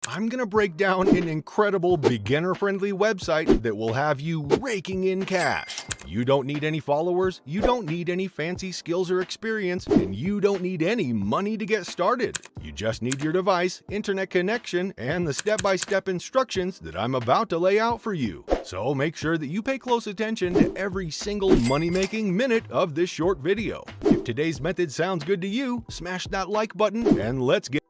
I'm going to break down an incredible beginner-friendly website that will have you raking in cash. You don't need any followers, you don't need any fancy skills or experience, and you don't need any money to get started. You just need your device, internet connection, and the step-by-step instructions that I'm about to lay out for you. So make sure that you pay close attention to every single money-making minute of this short video. If today's method sounds good to you, smash that like button and let's get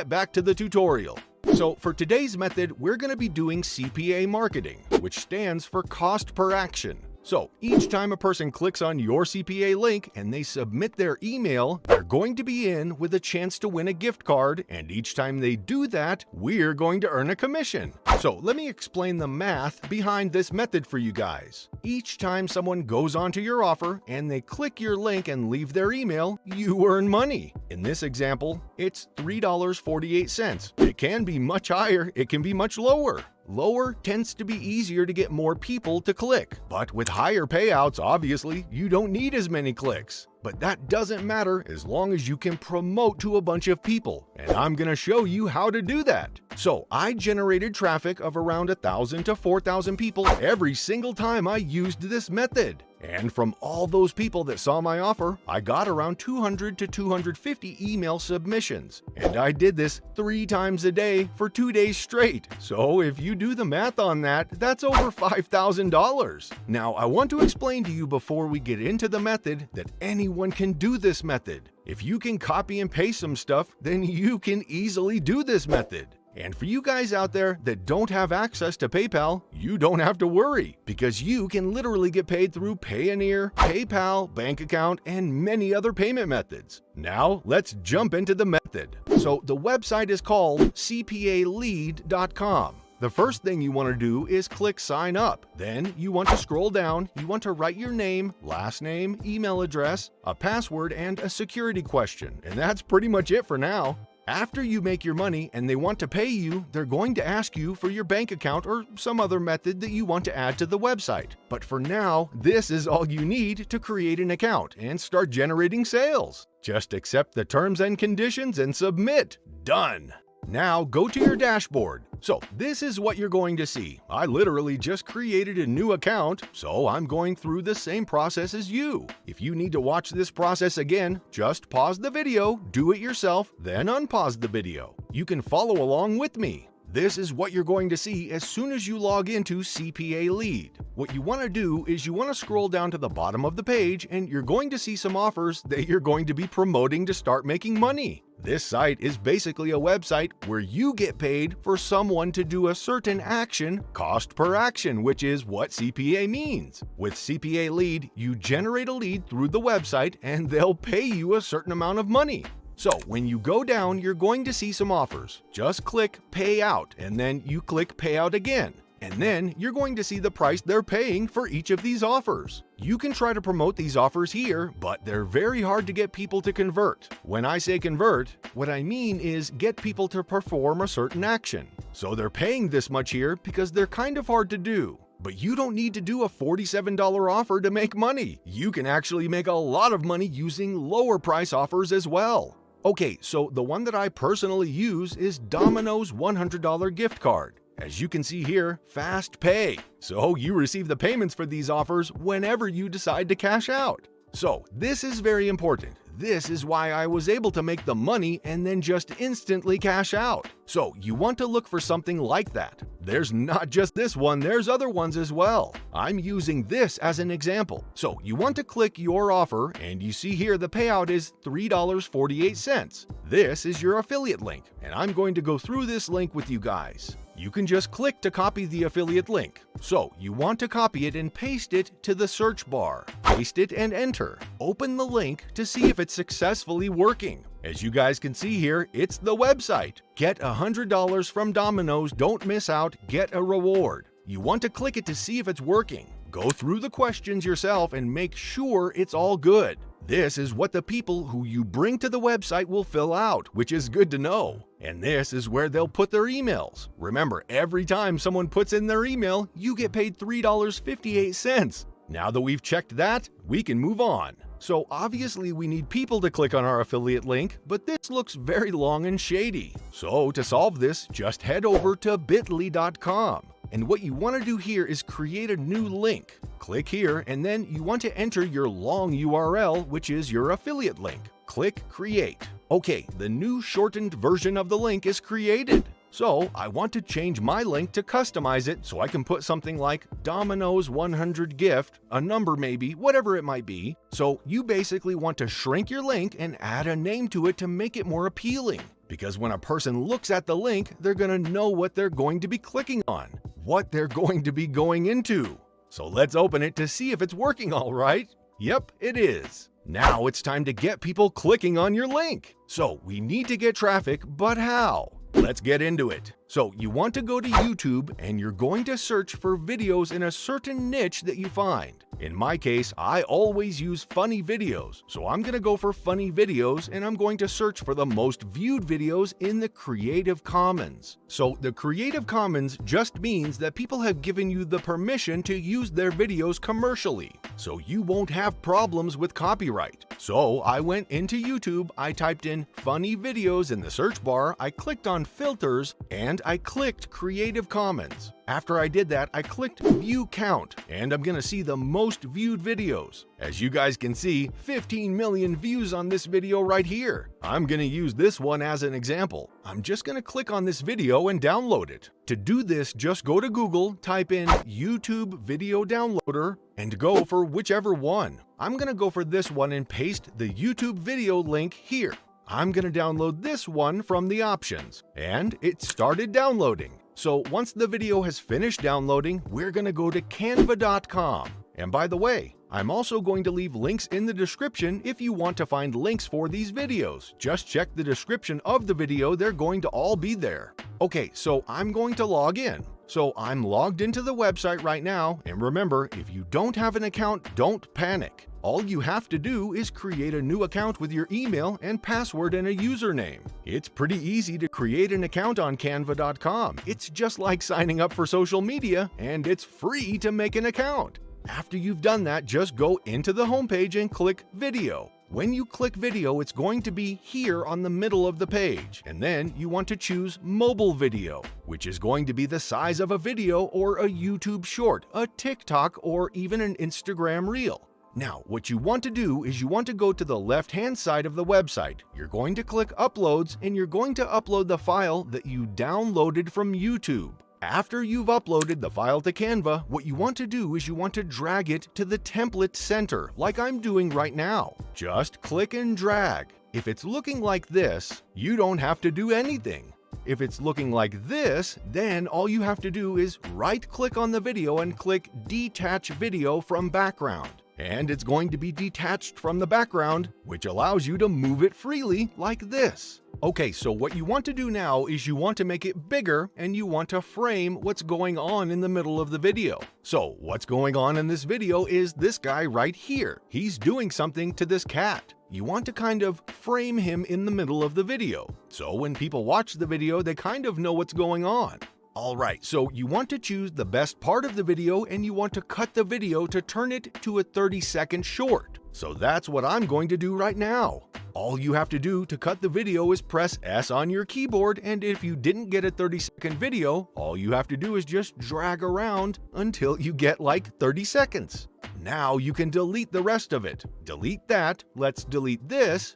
back to the tutorial. So for today's method, we're going to be doing CPA marketing, which stands for cost per action. So each time a person clicks on your CPA link and they submit their email, they're going to be in with a chance to win a gift card, and each time they do that, we're going to earn a commission. So let me explain the math behind this method for you guys. Each time someone goes onto your offer and they click your link and leave their email, you earn money. In this example, it's $3.48. It can be much higher, it can be much lower. Lower tends to be easier to get more people to click, but with higher payouts, obviously, you don't need as many clicks. But that doesn't matter as long as you can promote to a bunch of people, and I'm going to show you how to do that. So I generated traffic of around 1,000 to 4,000 people every single time I used this method. And from all those people that saw my offer, I got around 200 to 250 email submissions. And I did this 3 times a day for 2 days straight. So if you do the math on that, that's over $5,000. Now, I want to explain to you before we get into the method that anyone can do this method. If you can copy and paste some stuff, then you can easily do this method. And for you guys out there that don't have access to PayPal, you don't have to worry, because you can literally get paid through Payoneer, PayPal, bank account, and many other payment methods. Now, let's jump into the method. So the website is called cpalead.com. The first thing you want to do is click sign up. Then you want to scroll down, you want to write your name, last name, email address, a password, and a security question. And that's pretty much it for now. After you make your money and they want to pay you, they're going to ask you for your bank account or some other method that you want to add to the website. But for now, this is all you need to create an account and start generating sales. Just accept the terms and conditions and submit. Done. Now go to your dashboard. So this is what you're going to see. I literally just created a new account, so I'm going through the same process as you. If you need to watch this process again, just pause the video, do it yourself, then unpause the video. You can follow along with me. This is what you're going to see as soon as you log into CPA Lead. What you want to do is you want to scroll down to the bottom of the page and you're going to see some offers that you're going to be promoting to start making money. This site is basically a website where you get paid for someone to do a certain action, cost per action, which is what CPA means. With CPA Lead, you generate a lead through the website and they'll pay you a certain amount of money. So when you go down, you're going to see some offers. Just click Pay Out, and then you click Pay Out again. And then you're going to see the price they're paying for each of these offers. You can try to promote these offers here, but they're very hard to get people to convert. When I say convert, what I mean is get people to perform a certain action. So they're paying this much here because they're kind of hard to do. But you don't need to do a $47 offer to make money. You can actually make a lot of money using lower price offers as well. Okay, so the one that I personally use is Domino's $100 gift card. As you can see here, fast pay. So you receive the payments for these offers whenever you decide to cash out. So this is very important. This is why I was able to make the money and then just instantly cash out. So you want to look for something like that. There's not just this one, there's other ones as well. I'm using this as an example. So you want to click your offer and you see here the payout is $3.48. This is your affiliate link, and I'm going to go through this link with you guys. You can just click to copy the affiliate link. So you want to copy it and paste it to the search bar. Paste it and enter. Open the link to see if it's successfully working. As you guys can see here, it's the website. Get $100 from Domino's, don't miss out, get a reward. You want to click it to see if it's working. Go through the questions yourself and make sure it's all good. This is what the people who you bring to the website will fill out, which is good to know. And this is where they'll put their emails. Remember, every time someone puts in their email, you get paid $3.58. Now that we've checked that, we can move on. So obviously we need people to click on our affiliate link, but this looks very long and shady. So to solve this, just head over to bit.ly.com. And what you want to do here is create a new link. Click here, and then you want to enter your long URL, which is your affiliate link. Click Create. Okay, the new shortened version of the link is created. So I want to change my link to customize it so I can put something like Domino's 100 gift, a number maybe, whatever it might be. So you basically want to shrink your link and add a name to it to make it more appealing. Because when a person looks at the link, they're going to know what they're going to be clicking on, what they're going to be going into. So let's open it to see if it's working all right. Yep, it is. Now it's time to get people clicking on your link. So we need to get traffic, but how? Let's get into it. So you want to go to YouTube and you're going to search for videos in a certain niche that you find. In my case, I always use funny videos. So I'm going to go for funny videos and I'm going to search for the most viewed videos in the Creative Commons. So the Creative Commons just means that people have given you the permission to use their videos commercially. So you won't have problems with copyright. So I went into YouTube, I typed in funny videos in the search bar, I clicked on filters, and I clicked Creative Commons. After I did that, I clicked View Count, and I'm going to see the most viewed videos. As you guys can see, 15 million views on this video right here. I'm going to use this one as an example. I'm just going to click on this video and download it. To do this, just go to Google, type in YouTube Video Downloader, and go for whichever one. I'm going to go for this one and paste the YouTube video link here. I'm going to download this one from the options, and it started downloading. So once the video has finished downloading, we're going to go to canva.com. And by the way, I'm also going to leave links in the description if you want to find links for these videos. Just check the description of the video, they're going to all be there. Okay, so I'm going to log in. So I'm logged into the website right now, and remember, if you don't have an account, don't panic. All you have to do is create a new account with your email and password and a username. It's pretty easy to create an account on canva.com. It's just like signing up for social media, and it's free to make an account. After you've done that, just go into the homepage and click Video. When you click Video, it's going to be here on the middle of the page, and then you want to choose Mobile Video, which is going to be the size of a video or a YouTube short, a TikTok, or even an Instagram Reel. Now, what you want to do is you want to go to the left-hand side of the website. You're going to click Uploads, and you're going to upload the file that you downloaded from YouTube. After you've uploaded the file to Canva, what you want to do is you want to drag it to the template center, like I'm doing right now. Just click and drag. If it's looking like this, you don't have to do anything. If it's looking like this, then all you have to do is right-click on the video and click Detach Video from Background. And it's going to be detached from the background, which allows you to move it freely like this. Okay, so what you want to do now is you want to make it bigger and you want to frame what's going on in the middle of the video. So what's going on in this video is this guy right here. He's doing something to this cat. You want to kind of frame him in the middle of the video. So when people watch the video, they kind of know what's going on. Alright, so you want to choose the best part of the video and you want to cut the video to turn it to a 30-second short. So that's what I'm going to do right now. All you have to do to cut the video is press S on your keyboard, and if you didn't get a 30-second video, all you have to do is just drag around until you get like 30 seconds. Now you can delete the rest of it. Delete that, let's delete this.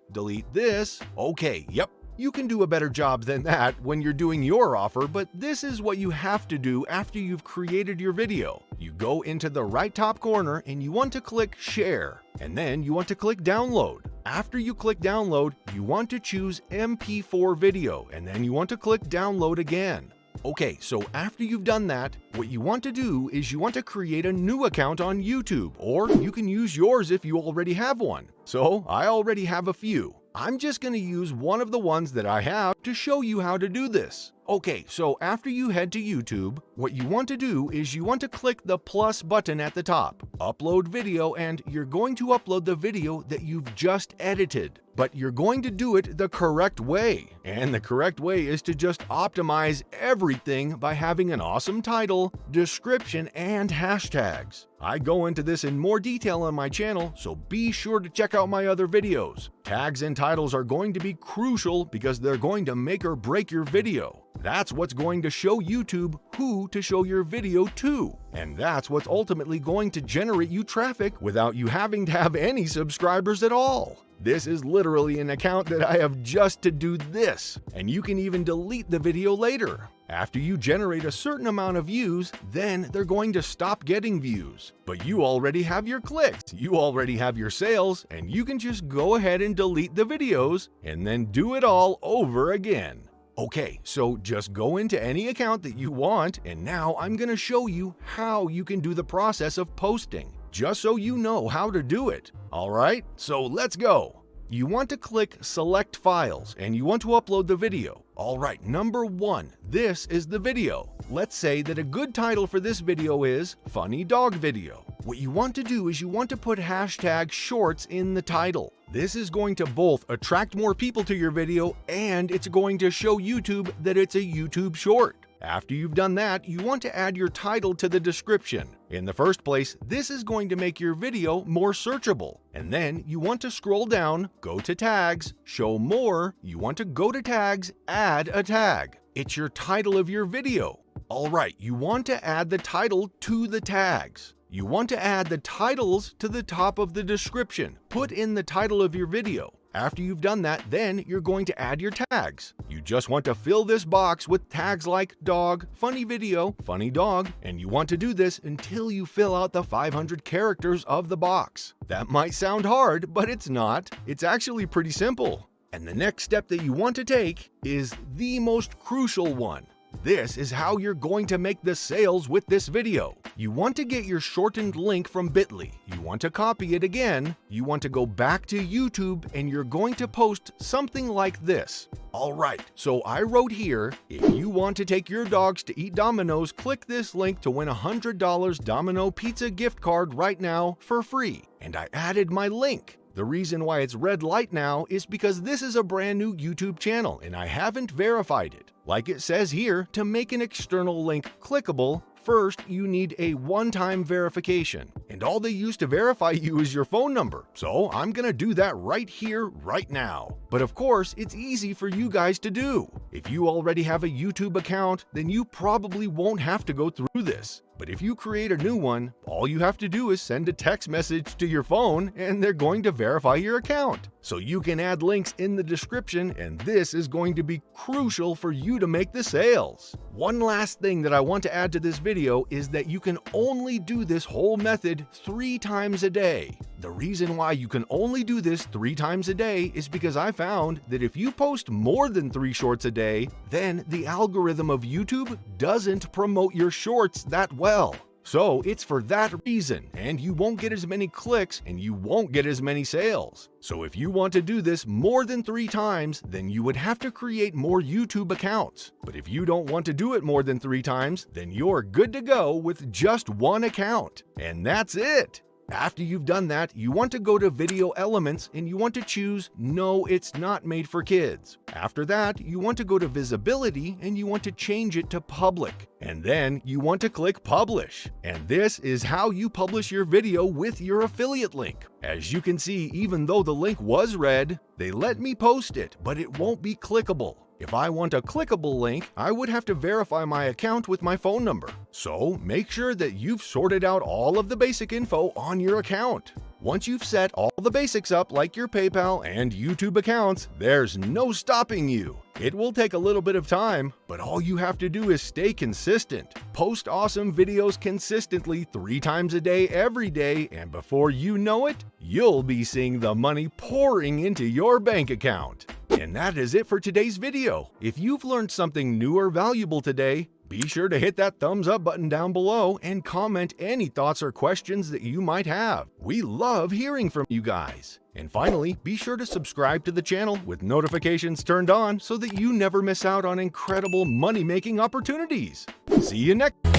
Okay, yep. You can do a better job than that when you're doing your offer, but this is what you have to do after you've created your video. You go into the right top corner and you want to click Share, and then you want to click Download. After you click Download, you want to choose MP4 video, and then you want to click Download again. Okay, so after you've done that, what you want to do is you want to create a new account on YouTube, or you can use yours if you already have one. So I already have a few. I'm just going to use one of the ones that I have to show you how to do this. Okay, so after you head to YouTube, what you want to do is you want to click the plus button at the top, upload video, and you're going to upload the video that you've just edited. but you're going to do it the correct way. And the correct way is to just optimize everything by having an awesome title, description, and hashtags. I go into this in more detail on my channel, so be sure to check out my other videos. Tags and titles are going to be crucial because they're going to make or break your video. That's what's going to show YouTube who to show your video to. And that's what's ultimately going to generate you traffic without you having to have any subscribers at all. This is literally an account that I have just to do this, and you can even delete the video later. After you generate a certain amount of views, then they're going to stop getting views. But you already have your clicks, you already have your sales, and you can just go ahead and delete the videos and then do it all over again. Okay, so just go into any account that you want, and now I'm going to show you how you can do the process of posting, just so you know how to do it. Alright, so let's go. You want to click Select Files, and you want to upload the video. Alright, number 1, this is the video. Let's say that a good title for this video is Funny Dog Video. What you want to do is you want to put hashtag shorts in the title. This is going to both attract more people to your video and it's going to show YouTube that it's a YouTube short. After you've done that, you want to add your title to the description. In the first place, this is going to make your video more searchable. And then you want to scroll down, go to tags, show more, you want to go to tags, add a tag. It's your title of your video. Alright, you want to add the title to the tags. You want to add the titles to the top of the description. Put in the title of your video. After you've done that, then you're going to add your tags. You just want to fill this box with tags like dog, funny video, funny dog, and you want to do this until you fill out the 500 characters of the box. That might sound hard, but it's not. It's actually pretty simple. And the next step that you want to take is the most crucial one. This is how you're going to make the sales with this video. You want to get your shortened link from Bitly. You want to copy it again. You want to go back to YouTube and you're going to post something like this. Alright, so I wrote here, if you want to take your dogs to eat Domino's, click this link to win a $100 Domino Pizza gift card right now for free. And I added my link. The reason why it's red light now is because this is a brand new YouTube channel and I haven't verified it. Like it says here, to make an external link clickable, first you need a one-time verification. And all they use to verify you is your phone number. So I'm gonna do that right here, right now. But of course, it's easy for you guys to do. If you already have a YouTube account, then you probably won't have to go through this. But if you create a new one, all you have to do is send a text message to your phone and they're going to verify your account. So you can add links in the description and this is going to be crucial for you to make the sales. One last thing that I want to add to this video is that you can only do this whole method 3 times a day. The reason why you can only do this 3 times a day is because I found that if you post more than 3 shorts a day, then the algorithm of YouTube doesn't promote your shorts that well. So it's for that reason, and you won't get as many clicks and you won't get as many sales. So if you want to do this more than 3 times, then you would have to create more YouTube accounts. But if you don't want to do it more than 3 times, then you're good to go with just 1 account. And that's it. After you've done that, you want to go to Video Elements and you want to choose No, it's not made for kids. After that, you want to go to Visibility and you want to change it to Public. And then you want to click Publish. And this is how you publish your video with your affiliate link. As you can see, even though the link was red, they let me post it, but it won't be clickable. If I want a clickable link, I would have to verify my account with my phone number. So make sure that you've sorted out all of the basic info on your account. Once you've set all the basics up like your PayPal and YouTube accounts, there's no stopping you. It will take a little bit of time, but all you have to do is stay consistent. Post awesome videos consistently 3 times a day every day, and before you know it, you'll be seeing the money pouring into your bank account. And that is it for today's video. If you've learned something new or valuable today, be sure to hit that thumbs up button down below and comment any thoughts or questions that you might have. We love hearing from you guys. And finally, be sure to subscribe to the channel with notifications turned on so that you never miss out on incredible money-making opportunities. See you next time.